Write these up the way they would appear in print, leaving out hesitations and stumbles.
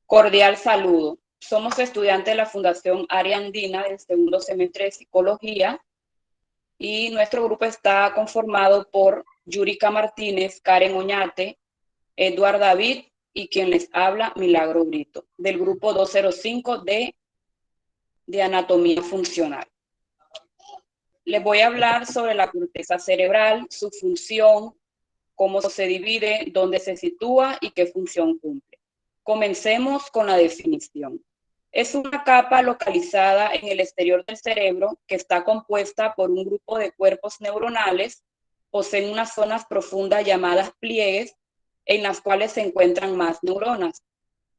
Cordial saludo. Somos estudiantes de la Fundación Área Andina del segundo semestre de Psicología y nuestro grupo está conformado por Yurika Martínez, Karen Oñate, Eduard David y quien les habla, Milagro Brito, del grupo 205 de Anatomía Funcional. Les voy a hablar sobre la corteza cerebral, su función, cómo se divide, dónde se sitúa y qué función cumple. Comencemos con la definición. Es una capa localizada en el exterior del cerebro que está compuesta por un grupo de cuerpos neuronales, poseen unas zonas profundas llamadas pliegues, en las cuales se encuentran más neuronas.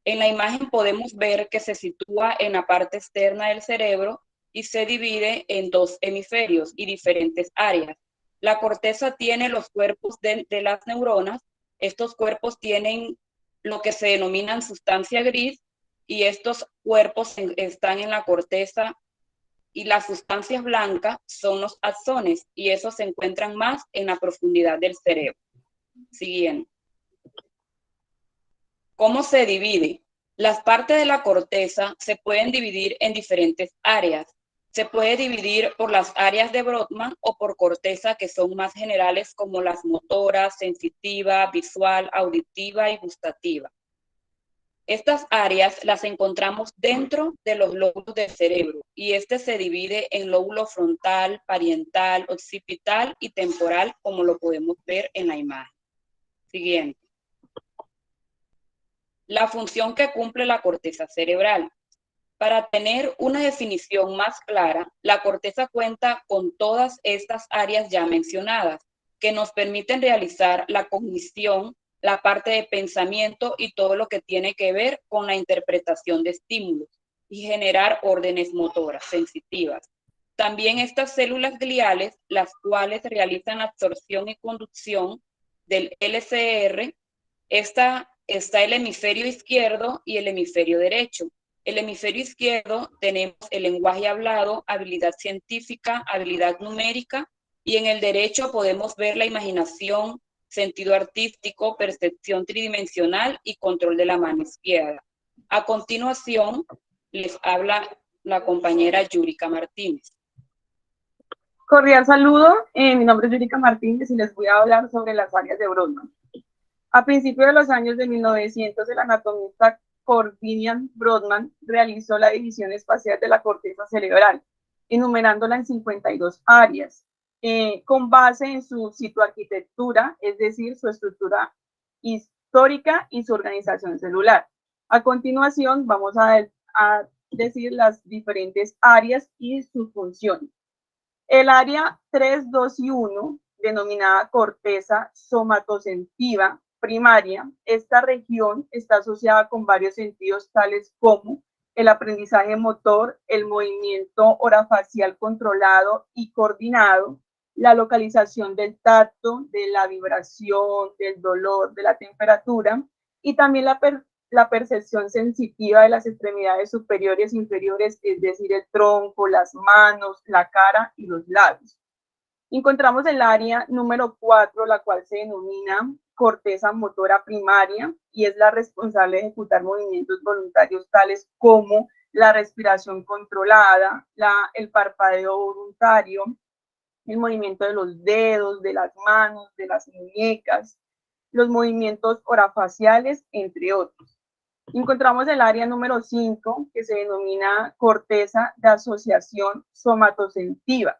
En la imagen podemos ver que se sitúa en la parte externa del cerebro y se divide en dos hemisferios y diferentes áreas. La corteza tiene los cuerpos de las neuronas. Estos cuerpos tienen lo que se denominan sustancia gris y estos cuerpos están en la corteza, y las sustancias blancas son los axones y esos se encuentran más en la profundidad del cerebro. Siguiente. ¿Cómo se divide? Las partes de la corteza se pueden dividir en diferentes áreas. Se puede dividir por las áreas de Brodmann o por corteza, que son más generales, como las motoras, sensitiva, visual, auditiva y gustativa. Estas áreas las encontramos dentro de los lóbulos del cerebro y este se divide en lóbulo frontal, parietal, occipital y temporal, como lo podemos ver en la imagen. Siguiente. La función que cumple la corteza cerebral. Para tener una definición más clara, la corteza cuenta con todas estas áreas ya mencionadas, que nos permiten realizar la cognición, la parte de pensamiento y todo lo que tiene que ver con la interpretación de estímulos y generar órdenes motoras sensitivas. También estas células gliales, las cuales realizan absorción y conducción del LCR, está el hemisferio izquierdo y el hemisferio derecho. El hemisferio izquierdo tenemos el lenguaje hablado, habilidad científica, habilidad numérica, y en el derecho podemos ver la imaginación, sentido artístico, percepción tridimensional y control de la mano izquierda. A continuación, les habla la compañera Yurika Martínez. Cordial saludo, mi nombre es Yurika Martínez y les voy a hablar sobre las áreas de Brodmann. A principios de los años de 1900, el anatomista Corvinian Brodmann realizó la división espacial de la corteza cerebral, enumerándola en 52 áreas, con base en su citoarquitectura, es decir, su estructura histórica y su organización celular. A continuación, vamos a decir las diferentes áreas y sus funciones. El área 3, 2 y 1, denominada corteza somatosensiva primaria, esta región está asociada con varios sentidos tales como el aprendizaje motor, el movimiento orofacial controlado y coordinado, la localización del tacto, de la vibración, del dolor, de la temperatura, y también la percepción sensitiva de las extremidades superiores e inferiores, es decir, el tronco, las manos, la cara y los labios. Encontramos el área número 4, la cual se denomina corteza motora primaria y es la responsable de ejecutar movimientos voluntarios tales como la respiración controlada, el parpadeo voluntario, el movimiento de los dedos, de las manos, de las muñecas, los movimientos orofaciales, entre otros. Encontramos el área número 5, que se denomina corteza de asociación somatosensiva.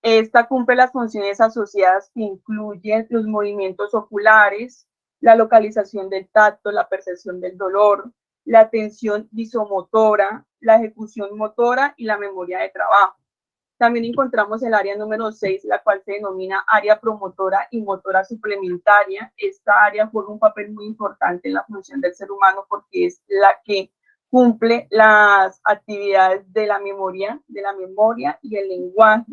Esta cumple las funciones asociadas que incluyen los movimientos oculares, la localización del tacto, la percepción del dolor, la atención visomotora, la ejecución motora y la memoria de trabajo. También encontramos el área número 6, la cual se denomina área promotora y motora suplementaria. Esta área juega un papel muy importante en la función del ser humano porque es la que cumple las actividades de la memoria y el lenguaje.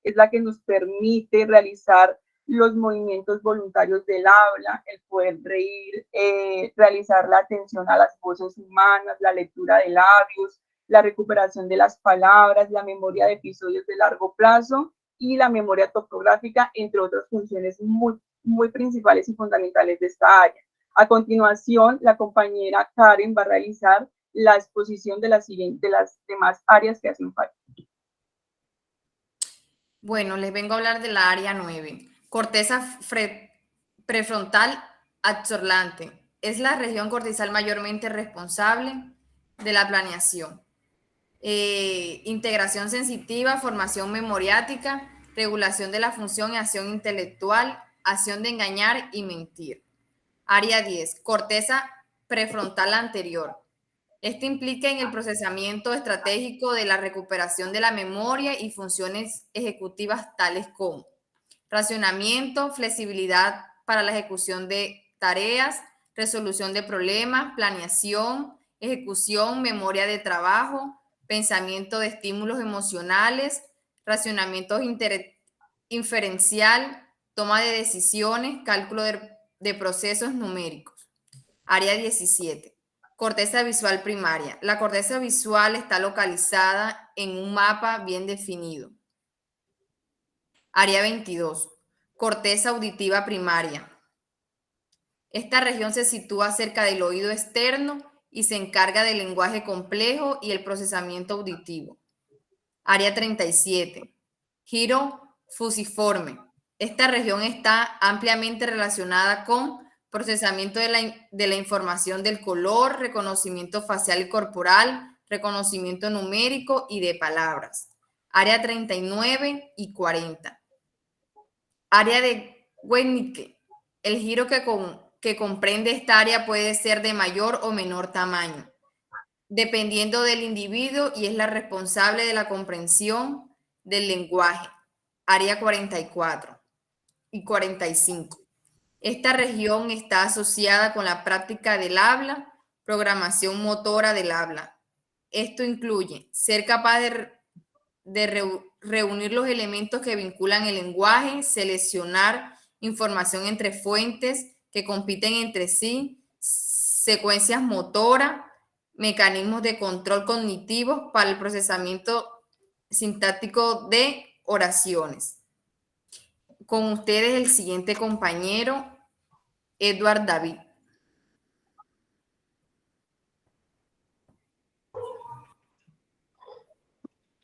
Es la que nos permite realizar los movimientos voluntarios del habla, el poder reír, realizar la atención a las voces humanas, la lectura de labios, la recuperación de las palabras, la memoria de episodios de largo plazo y la memoria topográfica, entre otras funciones muy principales y fundamentales de esta área. A continuación, la compañera Karen va a realizar la exposición de las demás áreas que hacen falta. Bueno, les vengo a hablar de la área 9. Corteza prefrontal absorbente. Es la región cortisal mayormente responsable de la planeación. Integración sensitiva, formación memoriática, regulación de la función y acción intelectual, acción de engañar y mentir. Área 10, corteza prefrontal anterior. Esto implica en el procesamiento estratégico de la recuperación de la memoria y funciones ejecutivas tales como racionamiento, flexibilidad para la ejecución de tareas, resolución de problemas, planeación, ejecución, memoria de trabajo, pensamiento de estímulos emocionales, racionamiento inferencial, toma de decisiones, cálculo de procesos numéricos. Área 17. Corteza visual primaria. La corteza visual está localizada en un mapa bien definido. Área 22. Corteza auditiva primaria. Esta región se sitúa cerca del oído externo y se encarga del lenguaje complejo y el procesamiento auditivo. Área 37. Giro fusiforme. Esta región está ampliamente relacionada con procesamiento de la información del color, reconocimiento facial y corporal, reconocimiento numérico y de palabras. Área 39 y 40. Área de Wernicke. El giro que comprende esta área puede ser de mayor o menor tamaño, dependiendo del individuo, y es la responsable de la comprensión del lenguaje. Área 44 y 45. Esta región está asociada con la práctica del habla, programación motora del habla. Esto incluye ser capaz de reunir los elementos que vinculan el lenguaje, seleccionar información entre fuentes que compiten entre sí, secuencias motoras, mecanismos de control cognitivos para el procesamiento sintáctico de oraciones. Con ustedes el siguiente compañero, Edward David.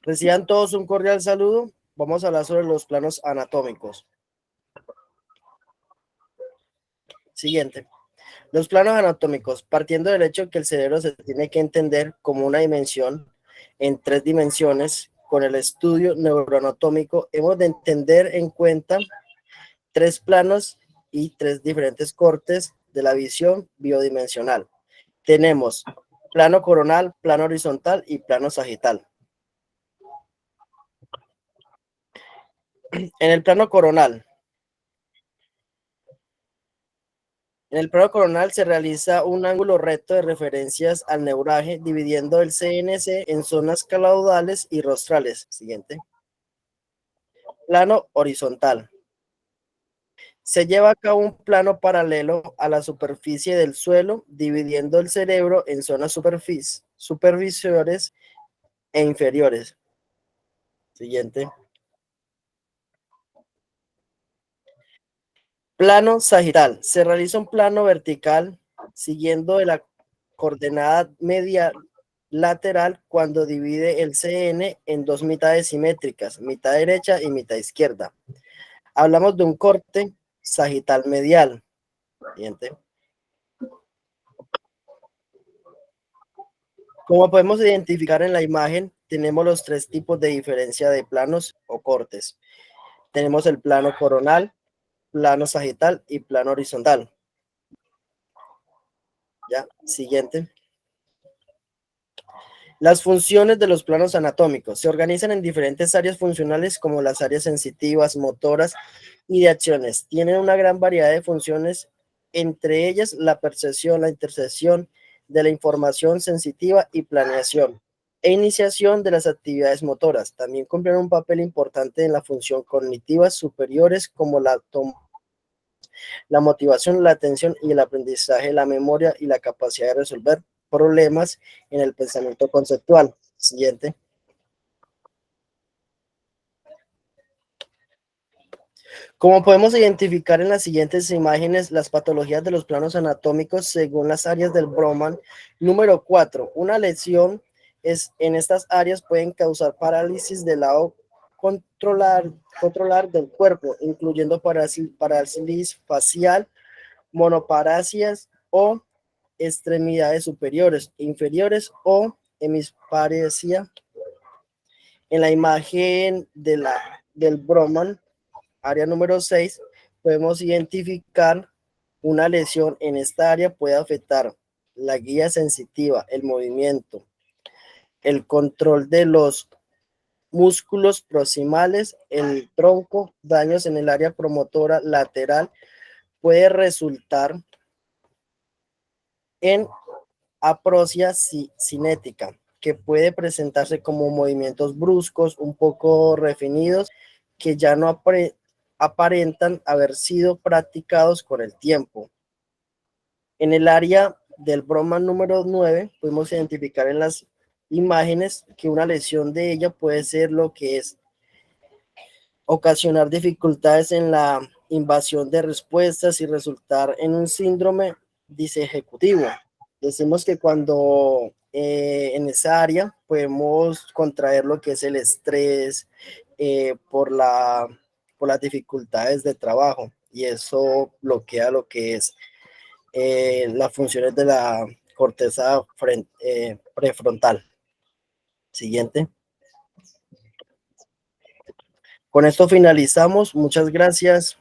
Reciban todos un cordial saludo. Vamos a hablar sobre los planos anatómicos. Siguiente. Los planos anatómicos, partiendo del hecho que el cerebro se tiene que entender como una dimensión en 3 dimensiones, con el estudio neuroanatómico hemos de entender en cuenta 3 planos y 3 diferentes cortes de la visión bidimensional. Tenemos plano coronal, plano horizontal y plano sagital. En el plano coronal se realiza un ángulo recto de referencias al neuraje, dividiendo el CNC en zonas caudales y rostrales. Siguiente. Plano horizontal. Se lleva a cabo un plano paralelo a la superficie del suelo, dividiendo el cerebro en zonas superficiales e inferiores. Siguiente. Plano sagital. Se realiza un plano vertical siguiendo la coordenada media lateral cuando divide el CN en 2 mitades simétricas, mitad derecha y mitad izquierda. Hablamos de un corte sagital medial. Siguiente. Como podemos identificar en la imagen, tenemos los 3 tipos de diferencia de planos o cortes. Tenemos el plano coronal, plano sagital y plano horizontal. Ya, siguiente. Las funciones de los planos anatómicos se organizan en diferentes áreas funcionales como las áreas sensitivas, motoras y de acciones. Tienen una gran variedad de funciones, entre ellas la percepción, la intercepción de la información sensitiva y planeación e iniciación de las actividades motoras. También cumplen un papel importante en la función cognitivas superiores como la motivación, la atención y el aprendizaje, la memoria y la capacidad de resolver problemas en el pensamiento conceptual. Siguiente. Como podemos identificar en las siguientes imágenes, las patologías de los planos anatómicos según las áreas del Broman. Número 4. Una lesión en estas áreas pueden causar parálisis del lado controlar del cuerpo, incluyendo parálisis facial, monoparasias o extremidades superiores, inferiores o hemisparesia. En la imagen del Broman, área número 6, podemos identificar una lesión en esta área puede afectar la guía sensitiva, el movimiento, el control de los músculos proximales, el tronco, daños en el área promotora lateral, puede resultar en aprosia cinética, que puede presentarse como movimientos bruscos, un poco definidos, que ya no aparentan haber sido practicados con el tiempo. En el área del Broman número 9, podemos identificar en las imágenes que una lesión de ella puede ser lo que es ocasionar dificultades en la invasión de respuestas y resultar en un síndrome disejecutivo. Decimos que cuando en esa área podemos contraer lo que es el estrés por las dificultades de trabajo, y eso bloquea lo que es las funciones de la corteza prefrontal. Siguiente. Con esto finalizamos. Muchas gracias.